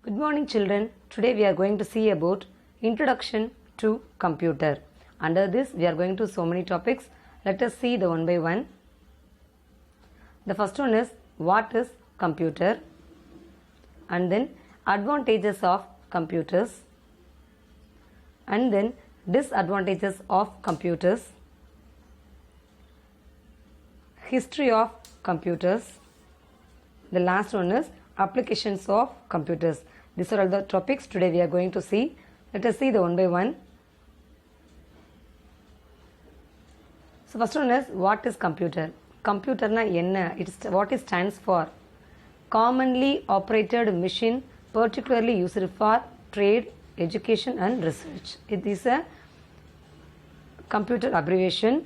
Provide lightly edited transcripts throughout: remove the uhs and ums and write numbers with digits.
Good morning children. Today we are going to see about introduction to computer. Under this we are going to so many topics. Let us see the one by one. The first one is what is computer, and then advantages of computers, and then disadvantages of computers, history of computers. The last one is applications of computers. These are all the topics today we are going to see. Let us see the one by one. So first one is what is computer. Computer na enna? It's what it stands for. Commonly operated machine, particularly used for trade, education and research. It is a computer abbreviation.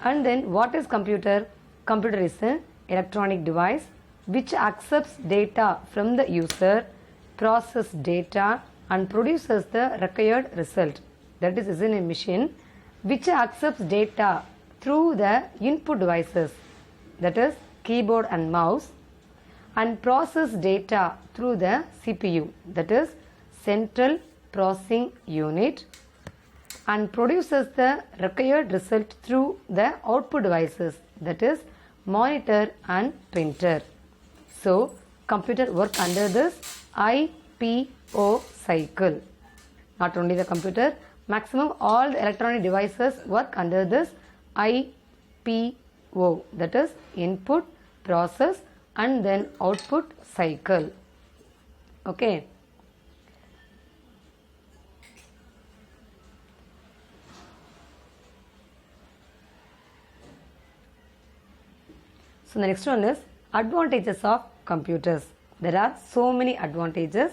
And then what is computer? Computer is an electronic device which accepts data from the user, processes data and produces the required result. That is in a machine which accepts data through the input devices, that is keyboard and mouse, and process data through the CPU, that is central processing unit, and produces the required result through the output devices, that is monitor and printer. So, computer work under this IPO cycle. Not only the computer, maximum all the electronic devices work under this IPO, that is input, process and then output cycle. Okay. So the next one is advantages of computers. There are so many advantages.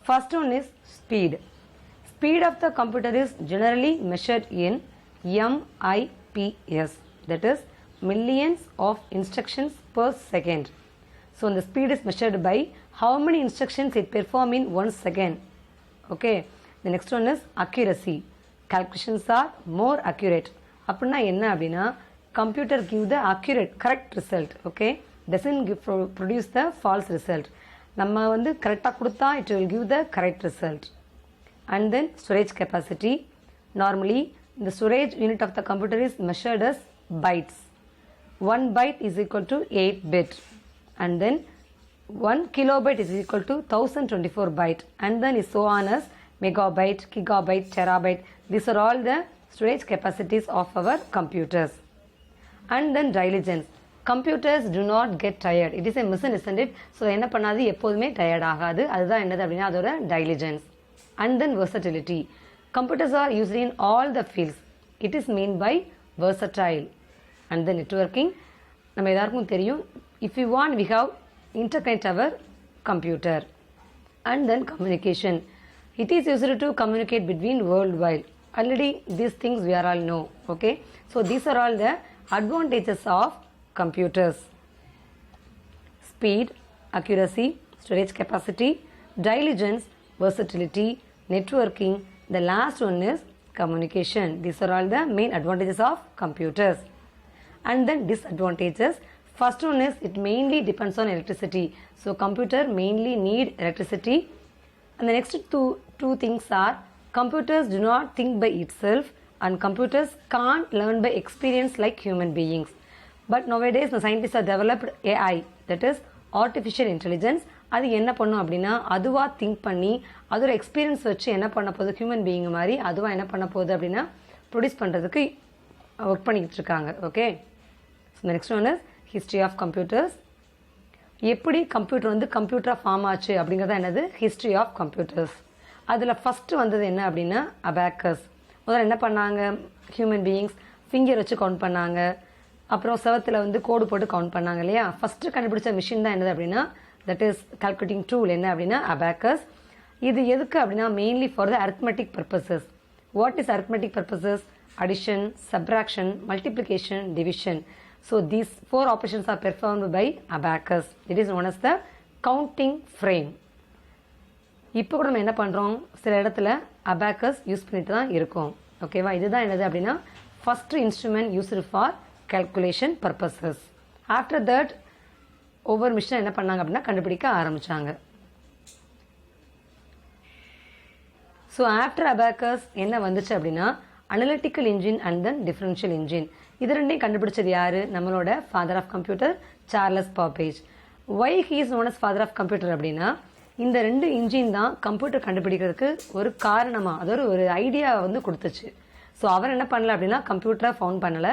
First one is speed. Speed of the computer is generally measured in MIPS, that is millions of instructions per second. So the speed is measured by how many instructions it performs in 1 second. Okay. The next one is accuracy. Calculations are more accurate. அப்படின்னா என்ன அப்படின்னா computer give the accurate correct result. Okay, doesn't give, produce the false result. நம்ம வந்து கரெக்டா கொடுத்தா it will give the correct result. And then storage capacity. Normally the storage unit of the computer is measured as bytes. 1 byte is equal to 8 bit, and then 1 kilobyte is equal to 1024 byte, and then is so on as megabyte, gigabyte, terabyte. These are all the storage capacities of our computers. And then diligence. Computers do not get tired. It is a mission, isn't it? So என்ன பண்ணாது எப்போதுமே tired ஆகாது. அதுதான் என்னது அப்படினா அதோட diligence. And then versatility. Computers are used in all the fields. It is meant by versatile. And then networking. நம்ம எல்லாருக்கும் தெரியும், if we want we have interconnect our computer. And then communication. It is used to communicate between worldwide. Already these things we are all know. Okay, so these are all the advantages of computers. Speed, accuracy, storage capacity, diligence, versatility, networking. The last one is communication. These are all the main advantages of computers. And then disadvantages. First one is it mainly depends on electricity. So computer mainly need electricity. And the next two things are computers do not think by itself, and computers can't learn by experience like human beings. But nowadays the scientists have developed AI, that is artificial intelligence. அது என்ன பண்ணும் அப்படின்னா அதுவா think பண்ணி அதோட experience வச்சு என்ன பண்ண போகுது, ஹியூமன் பீயிங் மாதிரி அதுவா என்ன பண்ண போகுது அப்படின்னா ப்ரொடியூஸ் பண்ணுறதுக்கு ஒர்க் பண்ணிக்கிட்டு இருக்காங்க. Okay, so next one is history of computers. எப்படி கம்ப்யூட்டர் வந்து கம்ப்யூட்டராக ஃபார்ம் ஆச்சு அப்படிங்கிறதா என்னது ஹிஸ்ட்ரி ஆஃப் கம்ப்யூட்டர்ஸ். அதில் ஃபஸ்ட்டு வந்தது என்ன அப்படின்னா அபாக்கஸ். முதல்ல என்ன பண்ணாங்க, ஹியூமன் பீயிங்ஸ் ஃபிங்கர் வச்சு கவுண்ட் பண்ணாங்க, அப்புறம் செவத்தில் வந்து கோடு போட்டு கவுண்ட் பண்ணாங்க இல்லையா. ஃபஸ்ட்டு கண்டுபிடிச்ச மிஷின் தான் என்னது அப்படின்னா தட் இஸ் கால்குலேட்டிங் டூல் என்ன அப்படின்னா அபாக்கஸ். இது எதுக்கு அப்படின்னா mainly for the arithmetic purposes. What is arithmetic purposes? Addition, subtraction, multiplication, division. So these 4 operations are performed by abacus. It is known as the counting frame. இப்போ கூட நம்ம என்ன பண்ணுறோம், சில இடத்துல அபாக்கஸ் யூஸ் பண்ணிட்டு தான் இருக்கோம். ஓகேவா, இதுதான் என்னது அப்படின்னா first instrument used for calculation purposes. After that ஒவ்வொரு மிஷினை என்ன பண்ணாங்க அப்படின்னா கண்டுபிடிக்க ஆரம்பித்தாங்க. ஸோ ஆஃப்டர் அபாக்கஸ் என்ன வந்துச்சு அப்படின்னா analytical engine and then differential engine. இது ரெண்டையும் கண்டுபிடிச்சது யாரு? நம்மளோட father of computer Charles Babbage. Why he is known as father of computer அப்படின்னா இந்த ரெண்டு இன்ஜின் தான் கம்ப்யூட்டர் கண்டுபிடிக்கிறதுக்கு ஒரு காரணமா, அதாவது ஒரு ஐடியா வந்து கொடுத்துச்சு. ஸோ அவர் என்ன பண்ணல அப்படின்னா கம்ப்யூட்டரை ஃபவுண்ட் பண்ணல.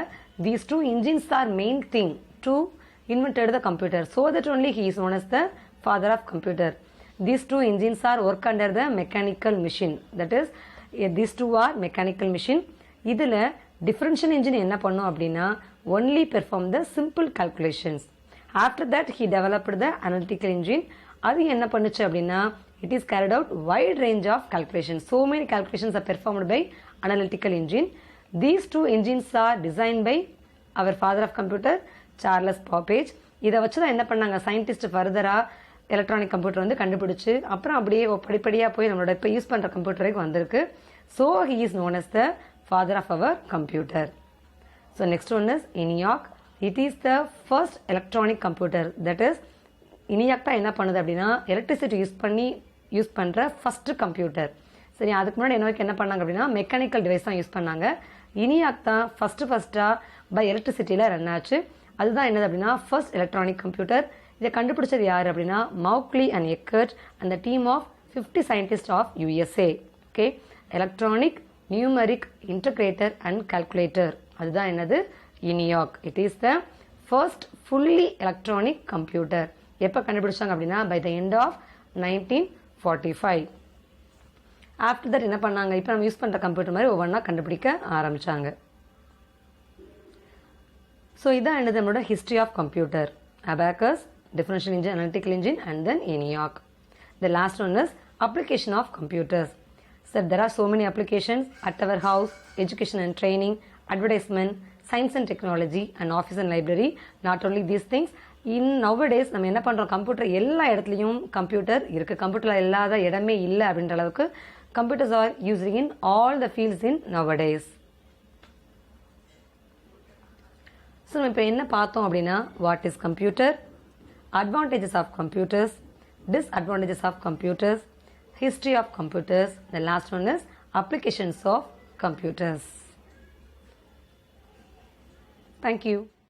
These two engines are main thing to invented the computer, so that only he is known as the father of computer. These two engines are work under the mechanical machine, that is these two are mechanical machine. இதில் differential engine என்ன பண்ணும் அப்படின்னா only perform the simple calculations. After that he developed the analytical engine. அது என்ன பண்ணுச்சு அப்படின்னா it is carried out wide range of calculations. So many calculations are performed by analytical engine. These two engines are designed by our father of computer Charles Babbage. இதை வச்சு தான் என்ன பண்ணாங்க scientist ஃபர்தராக எலக்ட்ரானிக் கம்ப்யூட்டர் வந்து கண்டுபிடிச்சு அப்புறம் அப்படியே படிப்படியாக போய் நம்மளோட இப்போ யூஸ் பண்ணுற கம்ப்யூட்டர் வரைக்கும் வந்திருக்கு. So he is known as the father of our computer. So next one is ENIAC. It is the first electronic computer. That is ENIAC தான் என்ன பண்ணுது அப்படின்னா எலக்ட்ரிசிட்டி யூஸ் பண்ணுற ஃபர்ஸ்ட் கம்ப்யூட்டர். சரி, அதுக்கு முன்னாடி என்ன பண்ணாங்க அப்படின்னா மெக்கானிக்கல் டிவைஸ் தான் யூஸ் பண்ணாங்க. இனியாக் தான் ஃபர்ஸ்ட்டாக பை எலக்ட்ரிசிட்டியில் ரன் ஆச்சு. அதுதான் என்னது அப்படின்னா ஃபர்ஸ்ட் எலக்ட்ரானிக் கம்ப்யூட்டர். இதை கண்டுபிடிச்சது யார் அப்படின்னா Mauchly and Eckert and the team of 50 scientist of USA. Okay, electronic numeric integrator and calculator, அதுதான் என்னது ENIAC. It is the first fully electronic computer. எப்போ கண்டுபிடிச்சாங்க அப்படின்னா by the end of 1945. After that என்ன பண்ணாங்க, இப்போ நம்ம யூஸ் பண்ணுற கம்ப்யூட்டர் மாதிரி ஒவ்வொன்றா கண்டுபிடிக்க ஆரம்பித்தாங்க. ஸோ இதான் என்னது நம்மளோட history of computer. Abacus, differential engine, analytical engine and then ENIAC. The last one is application of computers. So there are so many applications at our house, education and training, advertisement, science and technology and office and library. Not only these things, in nowadays நம்ம என்ன பண்ணுறோம், computer எல்லா இடத்துலையும் computer இருக்குது. கம்ப்யூட்டரில் இல்லாத இடமே இல்லை அப்படின்ற அளவுக்கு computers are using in all the fields in nowadays. So நம்ம இப்போ என்ன பார்த்தோம் அப்படின்னா what is computer, advantages of computers, disadvantages of computers, history of computers. The last one is applications of computers. Thank you.